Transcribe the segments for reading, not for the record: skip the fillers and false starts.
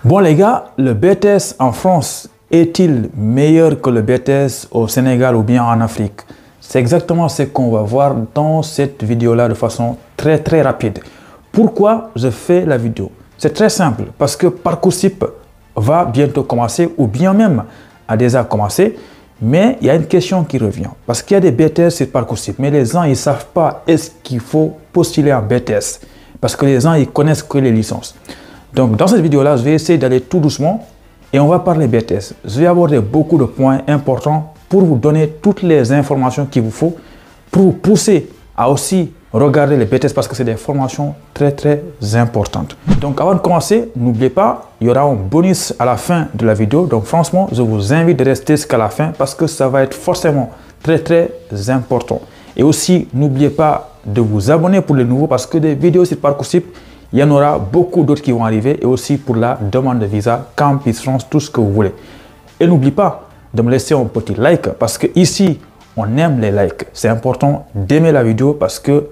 Bon les gars, le BTS en France est-il meilleur que le BTS au Sénégal ou bien en Afrique? C'est exactement ce qu'on va voir dans cette vidéo-là de façon très rapide. Pourquoi je fais la vidéo? C'est très simple, parce que Parcoursup va bientôt commencer ou bien même a déjà commencé, mais il y a une question qui revient. Parce qu'il y a des BTS sur Parcoursup, mais les gens ils ne savent pas est-ce qu'il faut postuler en BTS. Parce que les gens ils connaissent que les licences. Donc dans cette vidéo-là, je vais essayer d'aller tout doucement et on va parler BTS. Je vais aborder beaucoup de points importants pour vous donner toutes les informations qu'il vous faut pour vous pousser à aussi regarder les BTS parce que c'est des formations très importantes. Donc avant de commencer, n'oubliez pas, il y aura un bonus à la fin de la vidéo. Donc franchement, je vous invite de rester jusqu'à la fin parce que ça va être forcément très important. Et aussi, n'oubliez pas de vous abonner pour les nouveaux parce que des vidéos sur Parcoursup, il y en aura beaucoup d'autres qui vont arriver et aussi pour la demande de visa, Campus France, tout ce que vous voulez. Et n'oubliez pas de me laisser un petit like parce que ici, on aime les likes. C'est important d'aimer la vidéo parce que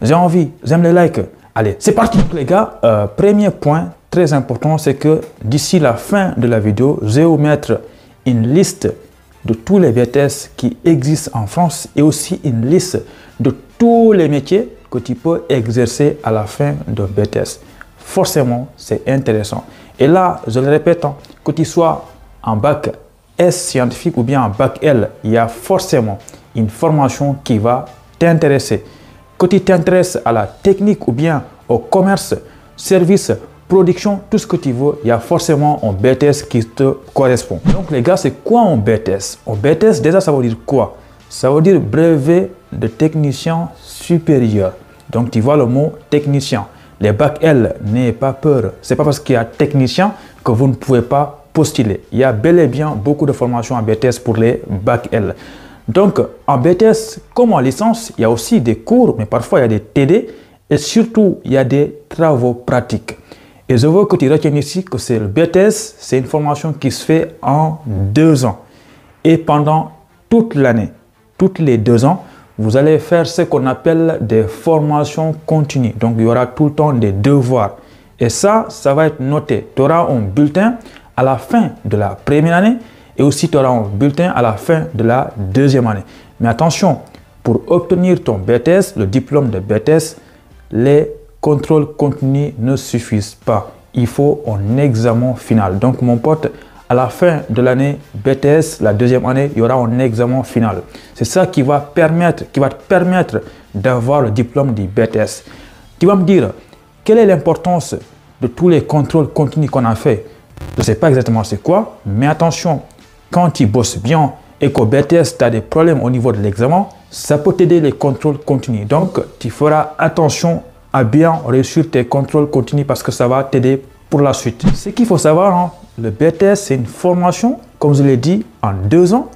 j'aime les likes. Allez, c'est parti les gars. Premier point très important, c'est que d'ici la fin de la vidéo, je vais vous mettre une liste de tous les BTS qui existent en France et aussi une liste de tous les métiers que tu peux exercer à la fin de BTS. Forcément, c'est intéressant. Et là, je le répète, que tu sois en bac S scientifique ou bien en bac L, il y a forcément une formation qui va t'intéresser. Que tu t'intéresses à la technique ou bien au commerce, service, production, tout ce que tu veux, il y a forcément un BTS qui te correspond. Donc les gars, c'est quoi un BTS? Un BTS, déjà, ça veut dire quoi? Ça veut dire brevet de technicien supérieur. Donc tu vois le mot technicien. Les bac L, n'ayez pas peur. C'est pas parce qu'il y a technicien que vous ne pouvez pas postuler. Il y a bel et bien beaucoup de formations en BTS pour les bac L. Donc en BTS, comme en licence, il y a aussi des cours, mais parfois il y a des TD et surtout il y a des travaux pratiques. Et je veux que tu retiennes ici que c'est le BTS, c'est une formation qui se fait en 2 ans et pendant toute l'année. Toutes les 2 ans, vous allez faire ce qu'on appelle des formations continues. Donc, il y aura tout le temps des devoirs. Et ça va être noté. Tu auras un bulletin à la fin de la première année et aussi tu auras un bulletin à la fin de la deuxième année. Mais attention, pour obtenir ton BTS, le diplôme de BTS, les contrôles continus ne suffisent pas. Il faut un examen final. Donc, mon pote, à la fin de l'année BTS, la deuxième année, il y aura un examen final. C'est ça qui va te permettre d'avoir le diplôme du BTS. Tu vas me dire, quelle est l'importance de tous les contrôles continus qu'on a fait? Je ne sais pas exactement c'est quoi, mais attention, quand tu bosses bien et qu'au BTS, tu as des problèmes au niveau de l'examen, ça peut t'aider les contrôles continus. Donc, tu feras attention à bien réussir tes contrôles continus parce que ça va t'aider pour la suite. Ce qu'il faut savoir, le BTS, c'est une formation, comme je l'ai dit, en 2 ans,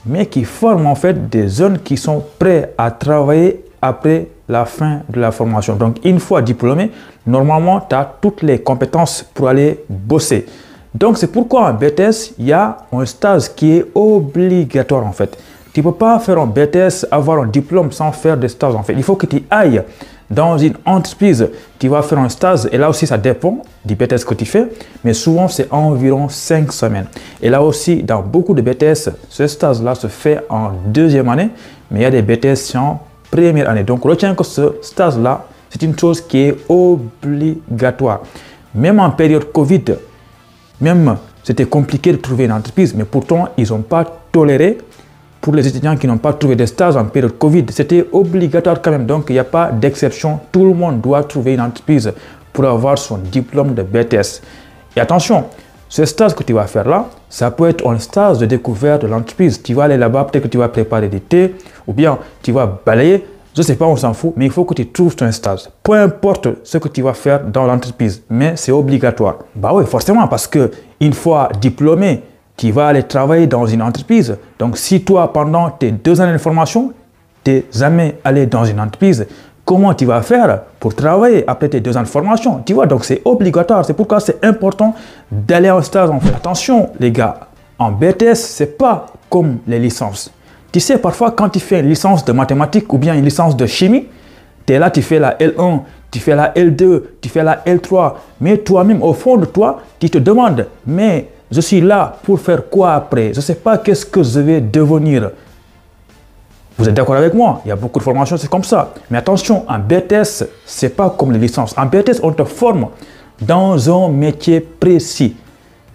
mais qui forme en fait des jeunes qui sont prêts à travailler après la fin de la formation. Donc, une fois diplômé, normalement, tu as toutes les compétences pour aller bosser. Donc, c'est pourquoi en BTS, il y a un stage qui est obligatoire en fait. Tu ne peux pas faire un BTS, avoir un diplôme sans faire des stages en fait. Il faut que tu ailles dans une entreprise, tu vas faire un stage et là aussi ça dépend du BTS que tu fais, mais souvent c'est environ 5 semaines. Et là aussi, dans beaucoup de BTS, ce stage-là se fait en deuxième année, mais il y a des BTS en première année. Donc retiens que ce stage-là, c'est une chose qui est obligatoire. Même en période Covid, même c'était compliqué de trouver une entreprise, mais pourtant ils n'ont pas toléré. Pour les étudiants qui n'ont pas trouvé de stage en période Covid, c'était obligatoire quand même. Donc, il n'y a pas d'exception. Tout le monde doit trouver une entreprise pour avoir son diplôme de BTS. Et attention, ce stage que tu vas faire là, ça peut être un stage de découverte de l'entreprise. Tu vas aller là-bas, peut-être que tu vas préparer des thés ou bien tu vas balayer. Je ne sais pas, on s'en fout, mais il faut que tu trouves ton stage. Peu importe ce que tu vas faire dans l'entreprise, mais c'est obligatoire. Bah oui, forcément, parce qu'une fois diplômé, tu vas aller travailler dans une entreprise. Donc, si toi, pendant tes 2 années de formation, tu n'es jamais allé dans une entreprise, comment tu vas faire pour travailler après tes 2 ans de formation? Tu vois, donc c'est obligatoire. C'est pourquoi c'est important d'aller en stage en fait. Attention, les gars, en BTS, ce n'est pas comme les licences. Tu sais, parfois, quand tu fais une licence de mathématiques ou bien une licence de chimie, tu es là, tu fais la L1, tu fais la L2, tu fais la L3, mais toi-même, au fond de toi, tu te demandes, mais je suis là pour faire quoi après? Je ne sais pas qu'est-ce que je vais devenir. Vous êtes d'accord avec moi? Il y a beaucoup de formations, c'est comme ça. Mais attention, en BTS, ce n'est pas comme les licences. En BTS, on te forme dans un métier précis.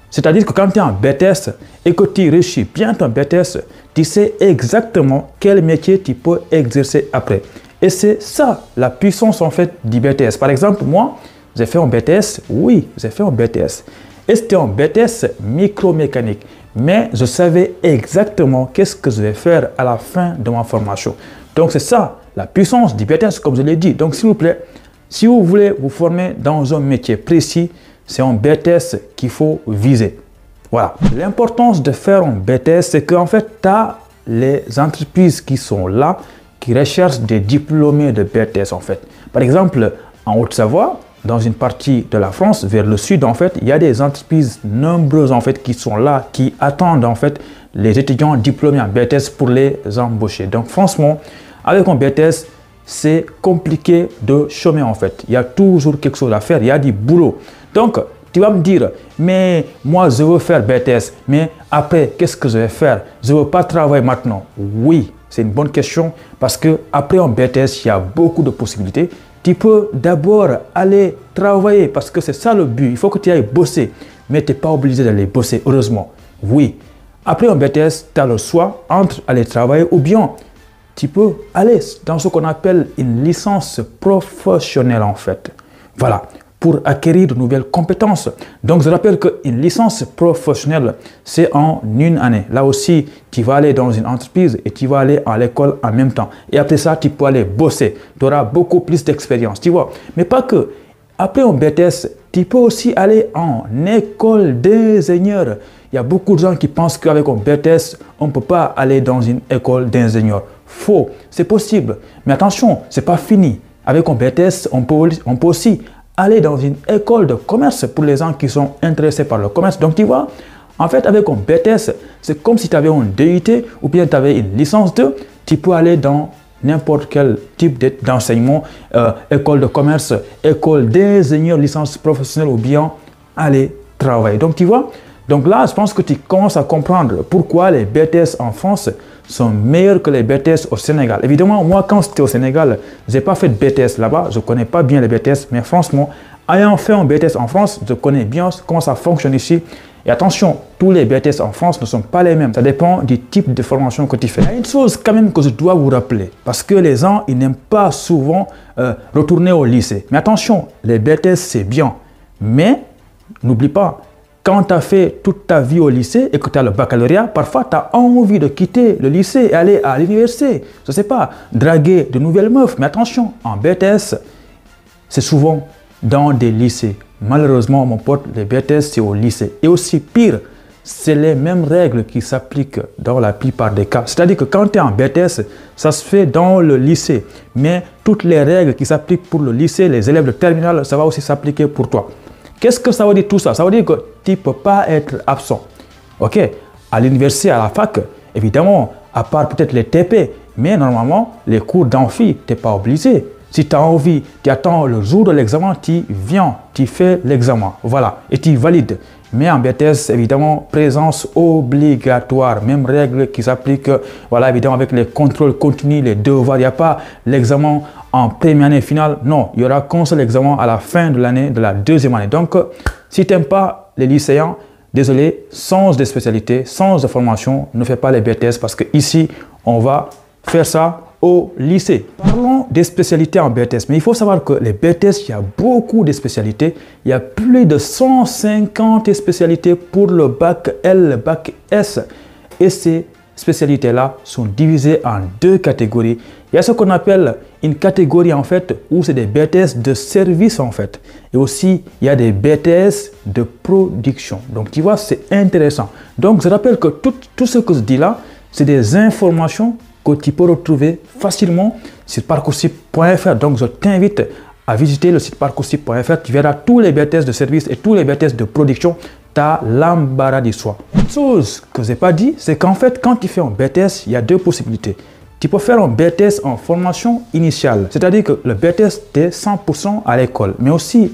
C'est-à-dire que quand tu es en BTS et que tu réussis bien ton BTS, tu sais exactement quel métier tu peux exercer après. Et c'est ça la puissance en fait du BTS. Par exemple, moi, j'ai fait un BTS. Oui, j'ai fait un BTS. Et c'était un BTS micromécanique. Mais je savais exactement qu'est-ce que je vais faire à la fin de ma formation. Donc c'est ça la puissance du BTS, comme je l'ai dit. Donc s'il vous plaît, si vous voulez vous former dans un métier précis, c'est un BTS qu'il faut viser. Voilà. L'importance de faire un BTS, c'est qu'en fait, tu as les entreprises qui sont là, qui recherchent des diplômés de BTS en fait. Par exemple, en Haute-Savoie, dans une partie de la France, vers le sud, en fait, il y a des entreprises nombreuses en fait qui sont là, qui attendent en fait les étudiants diplômés en BTS pour les embaucher. Donc franchement, avec un BTS, c'est compliqué de chômer en fait. Il y a toujours quelque chose à faire, il y a du boulot. Donc, tu vas me dire, mais moi je veux faire BTS, mais après, qu'est-ce que je vais faire? Je ne veux pas travailler maintenant. Oui, c'est une bonne question parce que après un BTS, il y a beaucoup de possibilités. Tu peux d'abord aller travailler parce que c'est ça le but. Il faut que tu ailles bosser, mais tu n'es pas obligé d'aller bosser, heureusement. Oui, après un BTS, tu as le choix entre aller travailler ou bien tu peux aller dans ce qu'on appelle une licence professionnelle en fait. Voilà, pour acquérir de nouvelles compétences. Donc, je rappelle qu'une licence professionnelle, c'est en une année. Là aussi, tu vas aller dans une entreprise et tu vas aller à l'école en même temps. Et après ça, tu peux aller bosser. Tu auras beaucoup plus d'expérience, tu vois. Mais pas que. Après un BTS, tu peux aussi aller en école d'ingénieur. Il y a beaucoup de gens qui pensent qu'avec un BTS, on ne peut pas aller dans une école d'ingénieur. Faux, c'est possible. Mais attention, ce n'est pas fini. Avec un BTS, on peut aussi aller dans une école de commerce pour les gens qui sont intéressés par le commerce. Donc, tu vois, en fait, avec un BTS, c'est comme si tu avais un DUT ou bien tu avais une licence 2. Tu peux aller dans n'importe quel type d'enseignement, école de commerce, école d'ingénieur, licence professionnelle ou bien aller travailler. Donc, tu vois, donc là, je pense que tu commences à comprendre pourquoi les BTS en France sont meilleurs que les BTS au Sénégal. Évidemment, moi, quand j'étais au Sénégal, je n'ai pas fait de BTS là-bas. Je ne connais pas bien les BTS, mais franchement, ayant fait un BTS en France, je connais bien comment ça fonctionne ici. Et attention, tous les BTS en France ne sont pas les mêmes. Ça dépend du type de formation que tu fais. Il y a une chose quand même que je dois vous rappeler, parce que les gens, ils n'aiment pas souvent retourner au lycée. Mais attention, les BTS, c'est bien. Mais n'oublie pas, quand tu as fait toute ta vie au lycée et que tu as le baccalauréat, parfois tu as envie de quitter le lycée et aller à l'université. Je ne sais pas, draguer de nouvelles meufs. Mais attention, en BTS, c'est souvent dans des lycées. Malheureusement, mon pote, les BTS, c'est au lycée. Et aussi pire, c'est les mêmes règles qui s'appliquent dans la plupart des cas. C'est-à-dire que quand tu es en BTS, ça se fait dans le lycée. Mais toutes les règles qui s'appliquent pour le lycée, les élèves de terminale, ça va aussi s'appliquer pour toi. Qu'est-ce que ça veut dire tout ça? Ça veut dire que tu ne peux pas être absent. Ok? À l'université, à la fac, évidemment, à part peut-être les TP, mais normalement, les cours d'amphi, tu n'es pas obligé. Si tu as envie, tu attends le jour de l'examen, tu viens, tu fais l'examen. Voilà, et tu valides. Mais en BTS, évidemment, présence obligatoire. Même règle qui s'applique, voilà, évidemment, avec les contrôles continus, les devoirs. Il n'y a pas l'examen en première année finale. Non, il y aura qu'un seul examen à la fin de l'année, de la deuxième année. Donc, si tu n'aimes pas les lycéens, désolé, change de spécialité, change de formation, ne fais pas les BTS parce que ici, on va faire ça au lycée. Parlons des spécialités en BTS, mais il faut savoir que les BTS, il y a beaucoup de spécialités. Il y a plus de 150 spécialités pour le bac L, le bac S. Et ces spécialités-là sont divisées en deux catégories. Il y a ce qu'on appelle une catégorie en fait où c'est des BTS de service en fait. Et aussi, il y a des BTS de production. Donc, tu vois, c'est intéressant. Donc, je rappelle que tout ce que je dis là, c'est des informations que tu peux retrouver facilement sur parcoursup.fr. Donc, je t'invite à visiter le site parcoursup.fr. Tu verras tous les BTS de service et tous les BTS de production. Tu as l'embarras du choix. Une chose que je n'ai pas dit, c'est qu'en fait, quand tu fais un BTS, il y a deux possibilités. tu peux faire un BTS en formation initiale. C'est-à-dire que le BTS, c'est 100% à l'école. Mais aussi,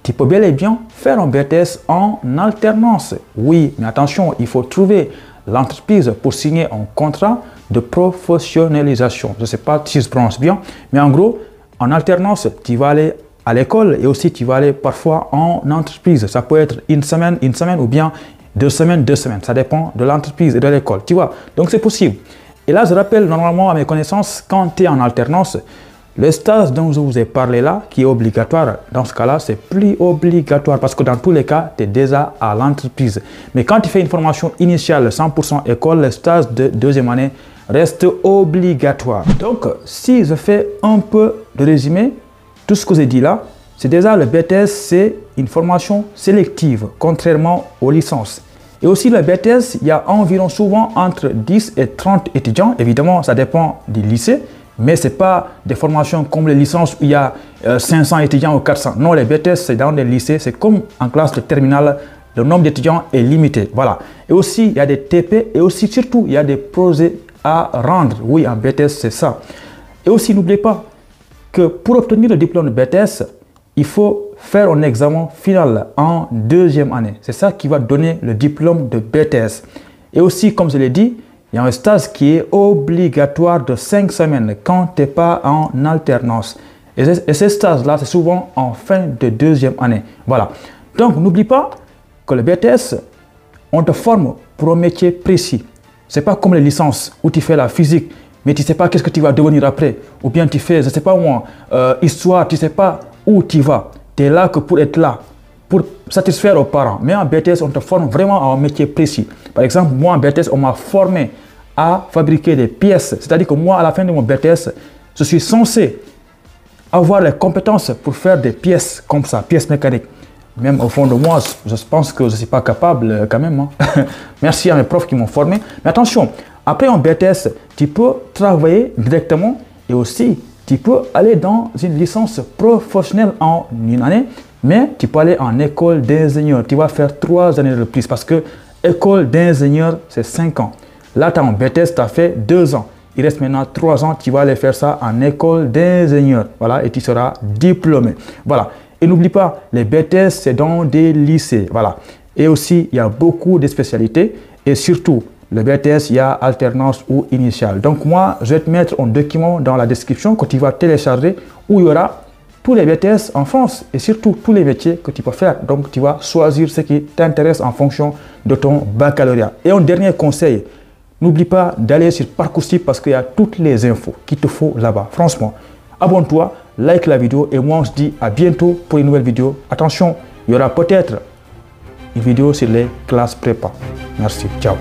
tu peux bel et bien faire un BTS en alternance. Oui, mais attention, il faut trouver l'entreprise pour signer un contrat de professionnalisation. Je ne sais pas si je prononce bien, mais en gros, en alternance, tu vas aller à l'école et aussi tu vas aller parfois en entreprise. Ça peut être une semaine ou bien 2 semaines. Ça dépend de l'entreprise et de l'école, tu vois. Donc c'est possible. Et là, je rappelle normalement à mes connaissances, quand tu es en alternance, le stage dont je vous ai parlé là, qui est obligatoire, dans ce cas-là, c'est plus obligatoire parce que dans tous les cas, tu es déjà à l'entreprise. Mais quand tu fais une formation initiale 100% école, le stage de deuxième année reste obligatoire. Donc, si je fais un peu de résumé, tout ce que j'ai dit là, c'est déjà le BTS, c'est une formation sélective, contrairement aux licences. Et aussi le BTS, il y a environ souvent entre 10 et 30 étudiants. Évidemment, ça dépend du lycée, mais ce n'est pas des formations comme les licences où il y a 500 étudiants ou 400. Non, les BTS, c'est dans les lycées, c'est comme en classe de terminale, le nombre d'étudiants est limité. Voilà. Et aussi, il y a des TP et aussi, surtout, il y a des projets à rendre. Oui, en BTS, c'est ça. Et aussi, n'oubliez pas que pour obtenir le diplôme de BTS, il faut faire un examen final en deuxième année. C'est ça qui va donner le diplôme de BTS. Et aussi, comme je l'ai dit, il y a un stage qui est obligatoire de 5 semaines quand tu n'es pas en alternance. Et ces stages-là, c'est souvent en fin de deuxième année. Voilà. Donc, n'oublie pas que le BTS, on te forme pour un métier précis. Ce n'est pas comme les licences où tu fais la physique, mais tu ne sais pas qu'est-ce que tu vas devenir après. Ou bien tu fais, je ne sais pas moi, histoire, tu ne sais pas où tu vas. Tu es là que pour être là, pour satisfaire aux parents. Mais en BTS, on te forme vraiment à un métier précis. Par exemple, moi en BTS, on m'a formé à fabriquer des pièces. C'est-à-dire que moi, à la fin de mon BTS, je suis censé avoir les compétences pour faire des pièces comme ça, pièces mécaniques. Même au fond de moi, je pense que je ne suis pas capable quand même. Hein. Merci à mes profs qui m'ont formé. Mais attention, après un BTS, tu peux travailler directement et aussi tu peux aller dans une licence professionnelle en une année, mais tu peux aller en école d'ingénieur. Tu vas faire 3 années de plus parce que école d'ingénieur, c'est 5 ans. Là, tu as un BTS, tu as fait 2 ans. Il reste maintenant 3 ans, tu vas aller faire ça en école d'ingénieur. Voilà, et tu seras diplômé. Voilà. Et n'oublie pas, les BTS, c'est dans des lycées. Voilà. Et aussi, il y a beaucoup de spécialités et surtout, le BTS, il y a alternance ou initiale. Donc moi, je vais te mettre un document dans la description que tu vas télécharger où il y aura tous les BTS en France et surtout tous les métiers que tu peux faire. Donc tu vas choisir ce qui t'intéresse en fonction de ton baccalauréat. Et un dernier conseil, n'oublie pas d'aller sur Parcoursup parce qu'il y a toutes les infos qu'il te faut là-bas. Franchement, abonne-toi, like la vidéo et moi on se dit à bientôt pour une nouvelle vidéo. Attention, il y aura peut-être une vidéo sur les classes prépa. Merci, ciao.